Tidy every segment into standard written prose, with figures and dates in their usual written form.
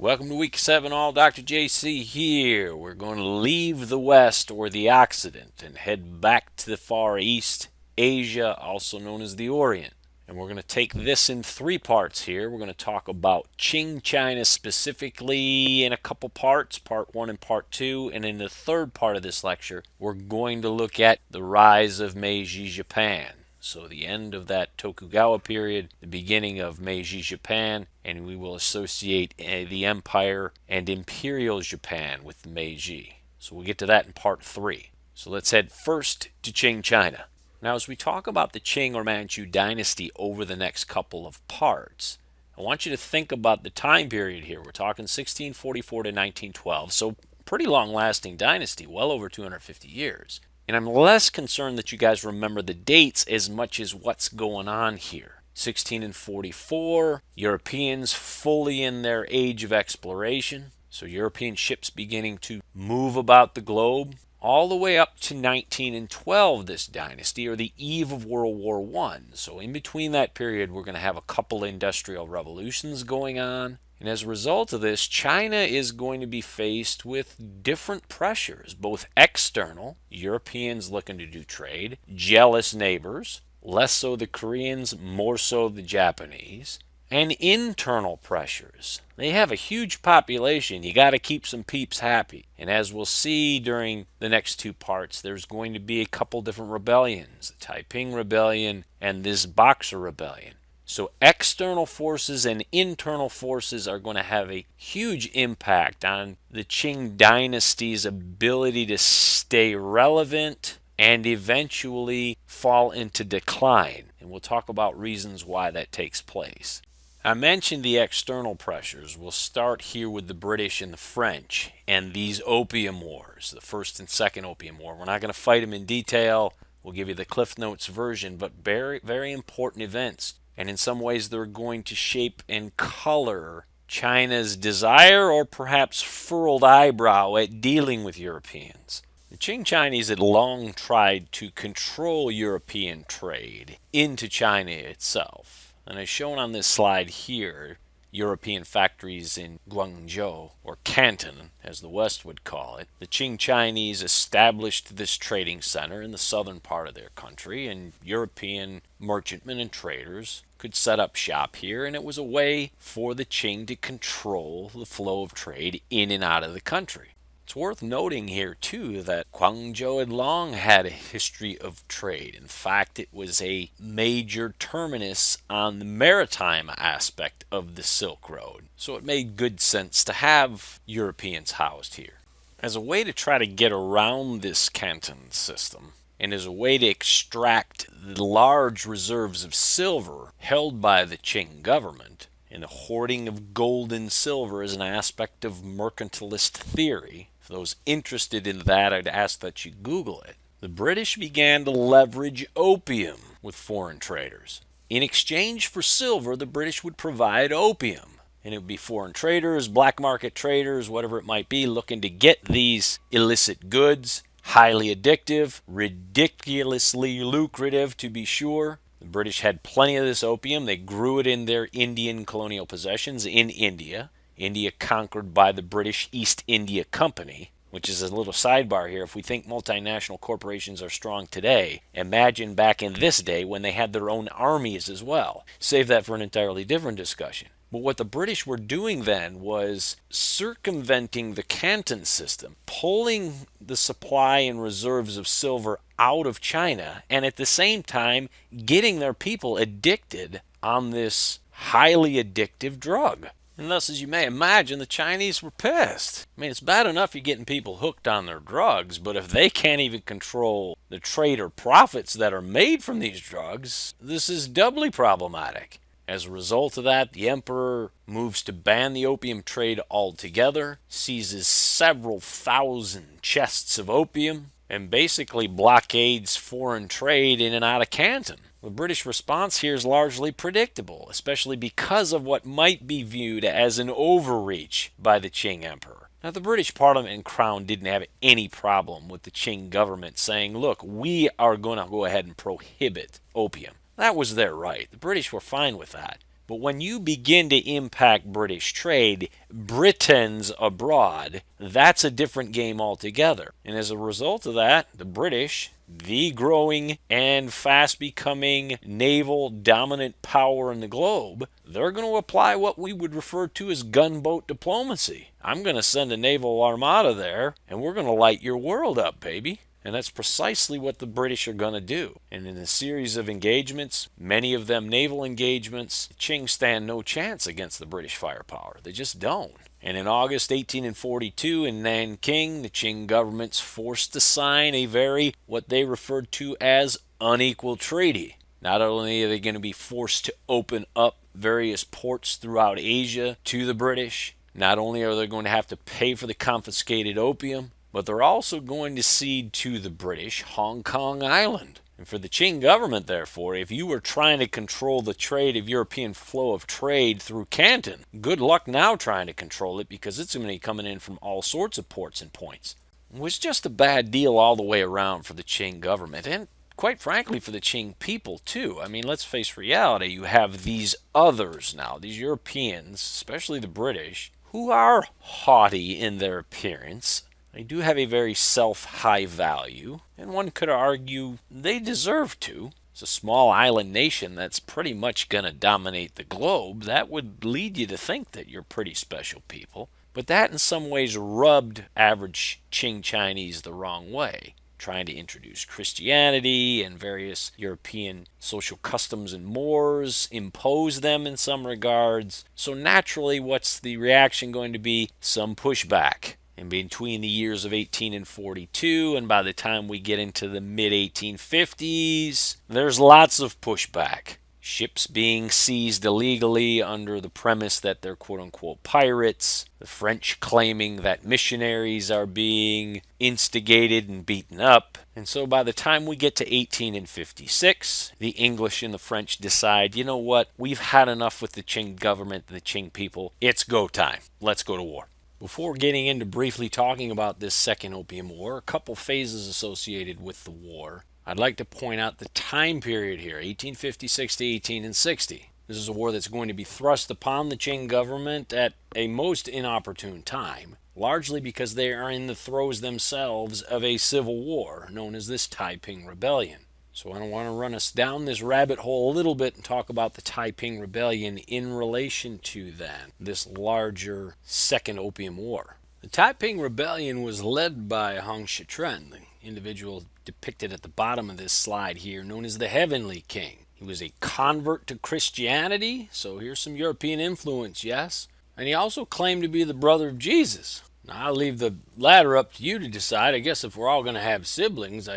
Welcome to week 7, all. Dr. JC here. We're going to leave the West or the Occident and head back to the Far East, Asia, also known as the Orient. And we're going to take this in 3 parts here. We're going to talk about Qing China specifically in a couple parts, part 1 and part 2. And in the third part of this lecture, we're going to look at the rise of Meiji Japan. So the end of that Tokugawa period, the beginning of Meiji Japan, and we will associate the empire and imperial Japan with Meiji. So we'll get to that in part 3. So let's head first to Qing China. Now, as we talk about the Qing or Manchu dynasty over the next couple of parts, I want you to think about the time period here. We're talking 1644 to 1912, so pretty long-lasting dynasty, well over 250 years. And I'm less concerned that you guys remember the dates as much as what's going on here. 1644, Europeans fully in their age of exploration. So European ships beginning to move about the globe. All the way up to 1912, this dynasty, or the eve of World War I. So in between that period, we're going to have a couple industrial revolutions going on. And as a result of this, China is going to be faced with different pressures, both external, Europeans looking to do trade, jealous neighbors, less so the Koreans, more so the Japanese, and internal pressures. They have a huge population. You got to keep some peeps happy. And as we'll see during the next 2 parts, there's going to be a couple different rebellions, the Taiping Rebellion and this Boxer Rebellion. So external forces and internal forces are going to have a huge impact on the Qing dynasty's ability to stay relevant and eventually fall into decline. And we'll talk about reasons why that takes place. I mentioned the external pressures. We'll start here with the British and the French and these opium wars, the First and Second Opium War. We're not going to fight them in detail. We'll give you the Cliff Notes version, but very, very important events. And in some ways, they're going to shape and color China's desire or perhaps furrowed eyebrow at dealing with Europeans. The Qing Chinese had long tried to control European trade into China itself. And as shown on this slide here, European factories in Guangzhou, or Canton, as the West would call it. The Qing Chinese established this trading center in the southern part of their country, and European merchantmen and traders could set up shop here, and it was a way for the Qing to control the flow of trade in and out of the country. It's worth noting here, too, that Guangzhou had long had a history of trade. In fact, it was a major terminus on the maritime aspect of the Silk Road. So it made good sense to have Europeans housed here. As a way to try to get around this Canton system, and as a way to extract the large reserves of silver held by the Qing government, and the hoarding of gold and silver is an aspect of mercantilist theory. For those interested in that, I'd ask that you Google it. The British began to leverage opium with foreign traders. In exchange for silver, the British would provide opium. And it would be foreign traders, black market traders, whatever it might be, looking to get these illicit goods. Highly addictive, ridiculously lucrative to be sure. The British had plenty of this opium. They grew it in their Indian colonial possessions in India. India conquered by the British East India Company, which is a little sidebar here. If we think multinational corporations are strong today, imagine back in this day when they had their own armies as well. Save that for an entirely different discussion. But what the British were doing then was circumventing the Canton system, pulling the supply and reserves of silver out of China, and at the same time getting their people addicted on this highly addictive drug. And thus, as you may imagine, the Chinese were pissed. I mean, it's bad enough you're getting people hooked on their drugs, but if they can't even control the trade or profits that are made from these drugs, this is doubly problematic. As a result of that, the emperor moves to ban the opium trade altogether, seizes several thousand chests of opium, and basically blockades foreign trade in and out of Canton. The British response here is largely predictable, especially because of what might be viewed as an overreach by the Qing emperor. Now, the British Parliament and Crown didn't have any problem with the Qing government saying, look, we are going to go ahead and prohibit opium. That was their right. The British were fine with that. But when you begin to impact British trade, Britons abroad, that's a different game altogether. And as a result of that, the British, the growing and fast becoming naval dominant power in the globe, they're going to apply what we would refer to as gunboat diplomacy. I'm going to send a naval armada there, and we're going to light your world up, baby. And that's precisely what the British are going to do. And in a series of engagements, many of them naval engagements, the Qing stand no chance against the British firepower. They just don't. And in August 1842 in Nanking, the Qing government's forced to sign a very, what they referred to as, unequal treaty. Not only are they going to be forced to open up various ports throughout Asia to the British, not only are they going to have to pay for the confiscated opium, but they're also going to cede to the British Hong Kong Island. And for the Qing government, therefore, if you were trying to control the trade of European flow of trade through Canton, good luck now trying to control it, because it's going to be coming in from all sorts of ports and points. It was just a bad deal all the way around for the Qing government, and quite frankly for the Qing people too. I mean, let's face reality. You have these others now, these Europeans, especially the British, who are haughty in their appearance. They do have a very high value, and one could argue they deserve to. It's a small island nation that's pretty much going to dominate the globe. That would lead you to think that you're pretty special people. But that in some ways rubbed average Qing Chinese the wrong way, trying to introduce Christianity and various European social customs and mores, impose them in some regards. So naturally, what's the reaction going to be? Some pushback. And between the years of 1842 and by the time we get into the mid-1850s, there's lots of pushback. Ships being seized illegally under the premise that they're quote-unquote pirates. The French claiming that missionaries are being instigated and beaten up. And so by the time we get to 1856, the English and the French decide, you know what, we've had enough with the Qing government and the Qing people. It's go time. Let's go to war. Before getting into briefly talking about this Second Opium War, a couple phases associated with the war, I'd like to point out the time period here, 1856 to 1860. This is a war that's going to be thrust upon the Qing government at a most inopportune time, largely because they are in the throes themselves of a civil war known as this Taiping Rebellion. So I want to run us down this rabbit hole a little bit and talk about the Taiping Rebellion in relation to then this larger Second Opium War. The Taiping Rebellion was led by Hong Shitren, the individual depicted at the bottom of this slide here, known as the Heavenly King. He was a convert to Christianity, so here's some European influence, yes? And he also claimed to be the brother of Jesus. Now, I'll leave the latter up to you to decide. I guess if we're all going to have siblings,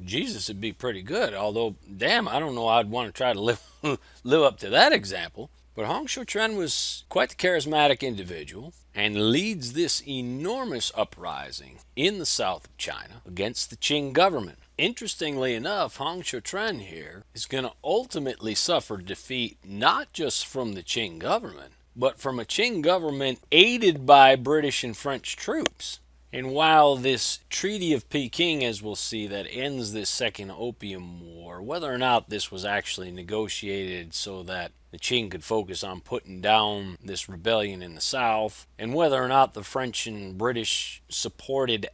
Jesus would be pretty good. Although, damn, I don't know I'd want to try to live up to that example. But Hong Shitren was quite the charismatic individual and leads this enormous uprising in the south of China against the Qing government. Interestingly enough, Hong Shitren here is going to ultimately suffer defeat not just from the Qing government, but from a Qing government aided by British and French troops. And while this Treaty of Peking, as we'll see, that ends this Second Opium War, whether or not this was actually negotiated so that the Qing could focus on putting down this rebellion in the south, and whether or not the French and British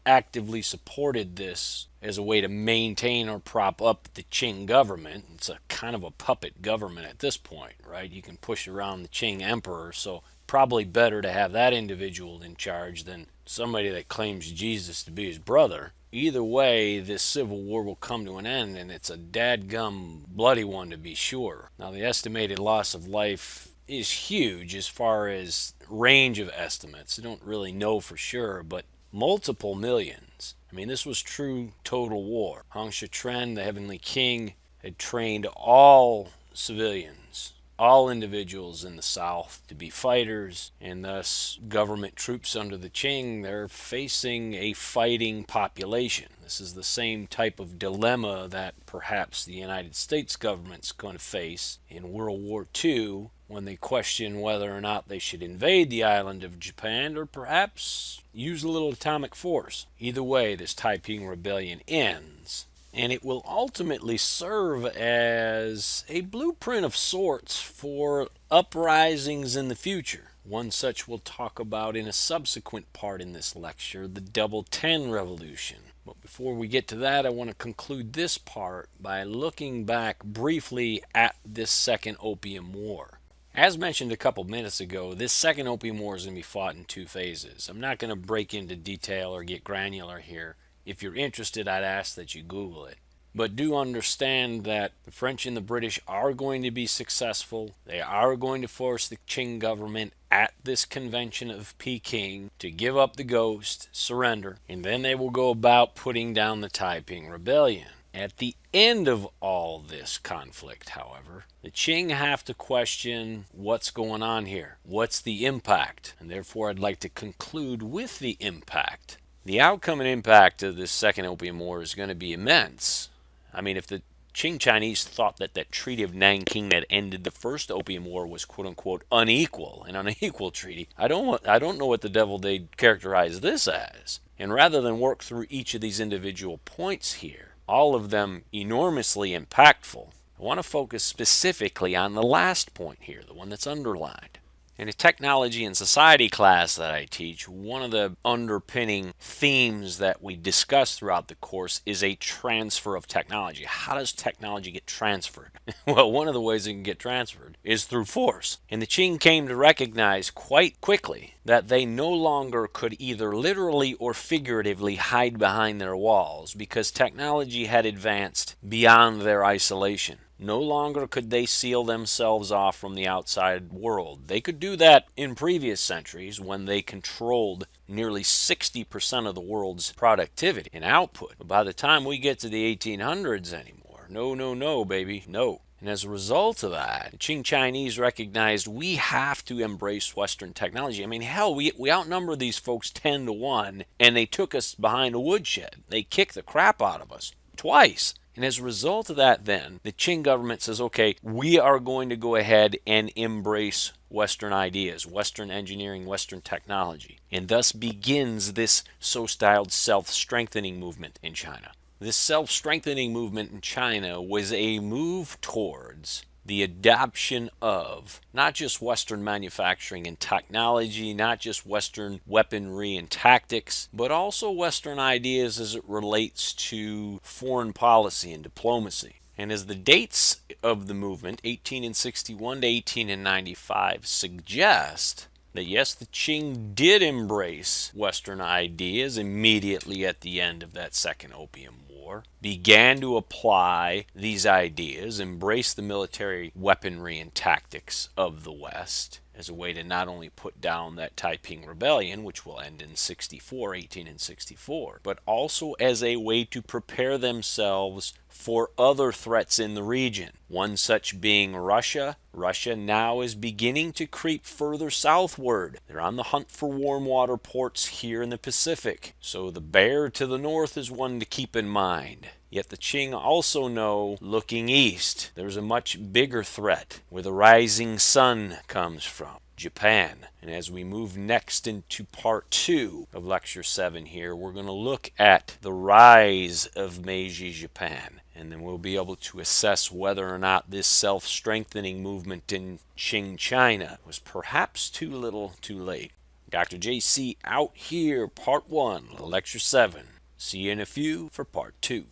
actively supported this as a way to maintain or prop up the Qing government. It's a kind of a puppet government at this point, right? You can push around the Qing emperor, so probably better to have that individual in charge than somebody that claims Jesus to be his brother. Either way, this civil war will come to an end, and it's a dadgum bloody one to be sure. Now, the estimated loss of life is huge as far as range of estimates. I don't really know for sure, but multiple millions. I mean, this was true total war. Hong Shitren, the Heavenly King, had trained all civilians, all individuals in the South to be fighters, and thus government troops under the Qing, they're facing a fighting population. This is the same type of dilemma that perhaps the United States government's going to face in World War II when they question whether or not they should invade the island of Japan or perhaps use a little atomic force. Either way, this Taiping Rebellion ends. and it will ultimately serve as a blueprint of sorts for uprisings in the future. One such we'll talk about in a subsequent part in this lecture, the Double 10 Revolution. But before we get to that, I want to conclude this part by looking back briefly at this Second Opium War. As mentioned a couple minutes ago, this Second Opium War is going to be fought in two phases. I'm not going to break into detail or get granular here. If you're interested, I'd ask that you Google it. But do understand that the French and the British are going to be successful. They are going to force the Qing government at this convention of Peking to give up the ghost, surrender, and then they will go about putting down the Taiping Rebellion. At the end of all this conflict, however, the Qing have to question what's going on here. What's the impact? And therefore, I'd like to conclude with the impact. The outcome and impact of this Second Opium War is going to be immense. I mean, if the Qing Chinese thought that that Treaty of Nanking that ended the First Opium War was quote-unquote unequal, an unequal treaty, I don't know what the devil they'd characterize this as. And rather than work through each of these individual points here, all of them enormously impactful, I want to focus specifically on the last point here, the one that's underlined. In a technology and society class that I teach, one of the underpinning themes that we discuss throughout the course is a transfer of technology. How does technology get transferred? Well, one of the ways it can get transferred is through force. And the Qing came to recognize quite quickly that they no longer could either literally or figuratively hide behind their walls because technology had advanced beyond their isolation. No longer could they seal themselves off from the outside world. They could do that in previous centuries when they controlled nearly 60% of the world's productivity and output. But by the time we get to the 1800s anymore, no, baby, no. And as a result of that, the Qing Chinese recognized we have to embrace Western technology. I mean, hell, we outnumber these folks 10 to 1, and they took us behind a woodshed. They kicked the crap out of us twice. And as a result of that, then, the Qing government says, okay, we are going to go ahead and embrace Western ideas, Western engineering, Western technology. And thus begins this so-styled self-strengthening movement in China. This self-strengthening movement in China was a move towards the adoption of not just Western manufacturing and technology, not just Western weaponry and tactics, but also Western ideas as it relates to foreign policy and diplomacy. And as the dates of the movement, 1861 to 1895, suggest that yes, the Qing did embrace Western ideas immediately at the end of that Second Opium War, began to apply these ideas, embrace the military weaponry and tactics of the West as a way to not only put down that Taiping Rebellion, which will end in 1864, but also as a way to prepare themselves for other threats in the region. One such being Russia. Russia now is beginning to creep further southward. They're on the hunt for warm water ports here in the Pacific. So the bear to the north is one to keep in mind. Yet the Qing also know, looking east, there's a much bigger threat where the rising sun comes from. Japan. And as we move next into part 2 of lecture 7 here, we're going to look at the rise of Meiji Japan. And then we'll be able to assess whether or not this self-strengthening movement in Qing China was perhaps too little too late. Dr. JC out here, part 1, lecture 7. See you in a few for part 2.